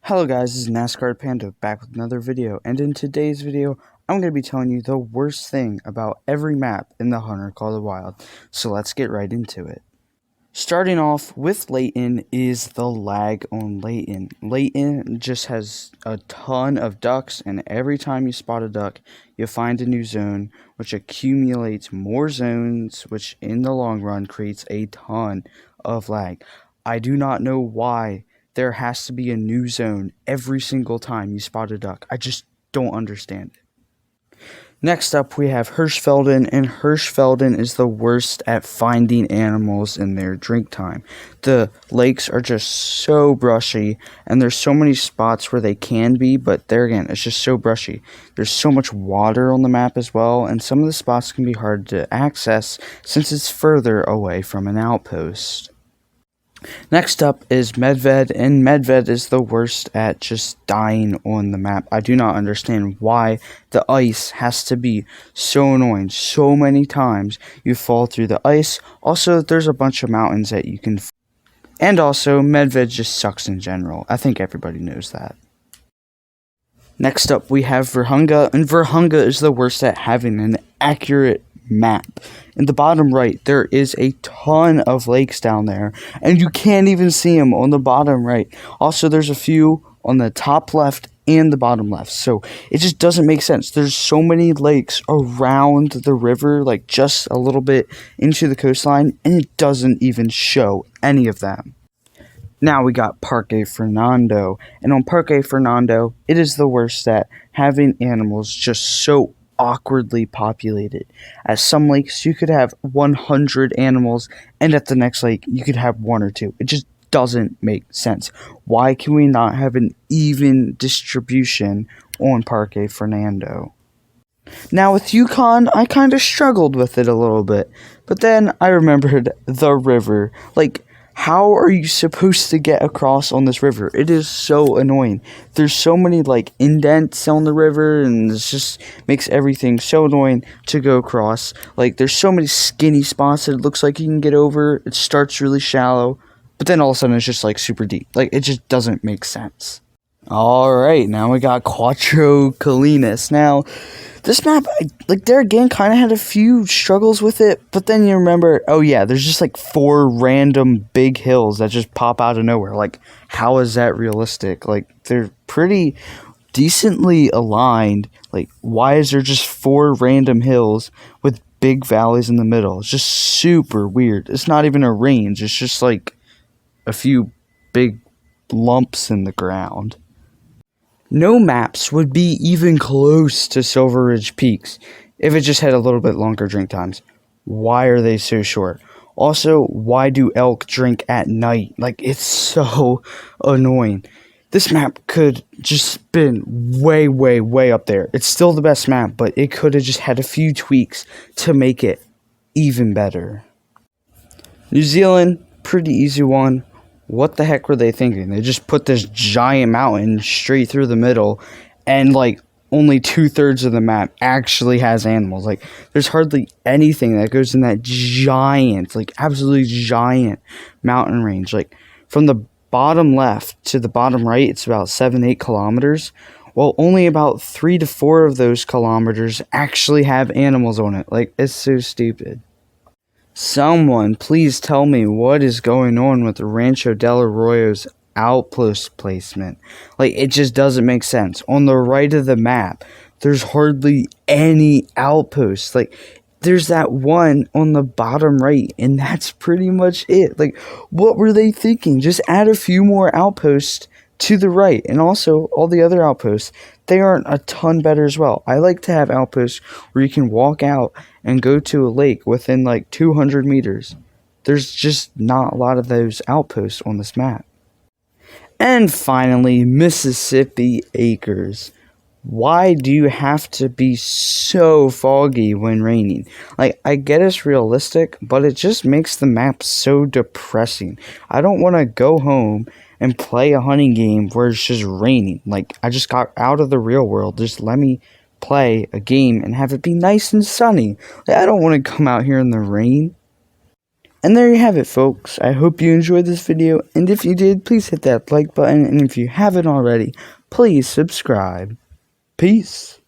Hello guys, this is NASCAR Panda back with another video, and in today's video, I'm going to be telling you the worst thing about every map in the Hunter Call of the Wild, so let's get right into it. Starting off with Leighton is the lag on Leighton. Leighton just has a ton of ducks, and every time you spot a duck, you find a new zone, which accumulates more zones, which in the long run creates a ton of lag. I do not know why there has to be a new zone every single time you spot a duck. I just don't understand it. Next up, we have Hirschfelden, and Hirschfelden is the worst at finding animals in their drink time. The lakes are just so brushy, and there's so many spots where they can be, but there again, it's just so brushy. There's so much water on the map as well, and some of the spots can be hard to access since it's further away from an outpost. Next up is Medved, and Medved is the worst at just dying on the map. I do not understand why the ice has to be so annoying. So many times you fall through the ice. Also, there's a bunch of mountains that you can and also, Medved just sucks in general. I think everybody knows that. Next up, we have Rohunga, and Rohunga is the worst at having an accurate map. In the bottom right, there is a ton of lakes down there, and you can't even see them on the bottom right. Also, there's a few on the top left and the bottom left, so it just doesn't make sense. There's so many lakes around the river, like just a little bit into the coastline, and it doesn't even show any of them. Now we got Parque Fernandez, and on Parque Fernandez, it is the worst at having animals just so awkwardly populated. At some lakes, you could have 100 animals, and at the next lake, you could have one or two. It just doesn't make sense. Why can we not have an even distribution on Parque Fernandez? Now with Yukon, I kind of struggled with it a little bit, but then I remembered the river. Like, how are you supposed to get across on this river? It is so annoying. There's so many like indents on the river, and it just makes everything so annoying to go across. Like, there's so many skinny spots that it looks like you can get over. It starts really shallow, but then all of a sudden it's just like super deep. Like, it just doesn't make sense. Alright, now we got Quatro Kalinas. Now, this map, like, there again, kind of had a few struggles with it, but then you remember, oh yeah, there's just like 4 random big hills that just pop out of nowhere. Like, how is that realistic? Like, they're pretty decently aligned. Like, why is there just 4 random hills with big valleys in the middle? It's just super weird. It's not even a range, it's just like a few big lumps in the ground. No maps would be even close to Silver Ridge Peaks if it just had a little bit longer drink times. Why are they so short? Also, why do elk drink at night? Like, it's so annoying. This map could just been way, way, way up there. It's still the best map, but it could have just had a few tweaks to make it even better. New Zealand, pretty easy one. What the heck were they thinking? They just put this giant mountain straight through the middle, and like only 2/3 of the map actually has animals. Like, there's hardly anything that goes in that giant, like absolutely giant mountain range. Like, from the bottom left to the bottom right, it's about 7-8 kilometers. Well, only about 3 to 4 of those kilometers actually have animals on it. Like, it's so stupid. Someone please tell me what is going on with the Rancho del Arroyo's outpost placement. Like, it just doesn't make sense. On the right of the map, there's hardly any outposts. Like, there's that one on the bottom right, and that's pretty much it. Like, what were they thinking? Just add a few more outposts to the right, and also all the other outposts, they aren't a ton better as well. I like to have outposts where you can walk out and go to a lake within like 200 meters. There's just not a lot of those outposts on this map. And finally, Mississippi Acres. Why do you have to be so foggy when raining? Like, I get it's realistic, but it just makes the map so depressing. I don't want to go home and play a hunting game where it's just raining. Like, I just got out of the real world. Just let me play a game and have it be nice and sunny. Like, I don't want to come out here in the rain. And there you have it, folks. I hope you enjoyed this video, and if you did, please hit that like button, and if you haven't already, please subscribe. Peace.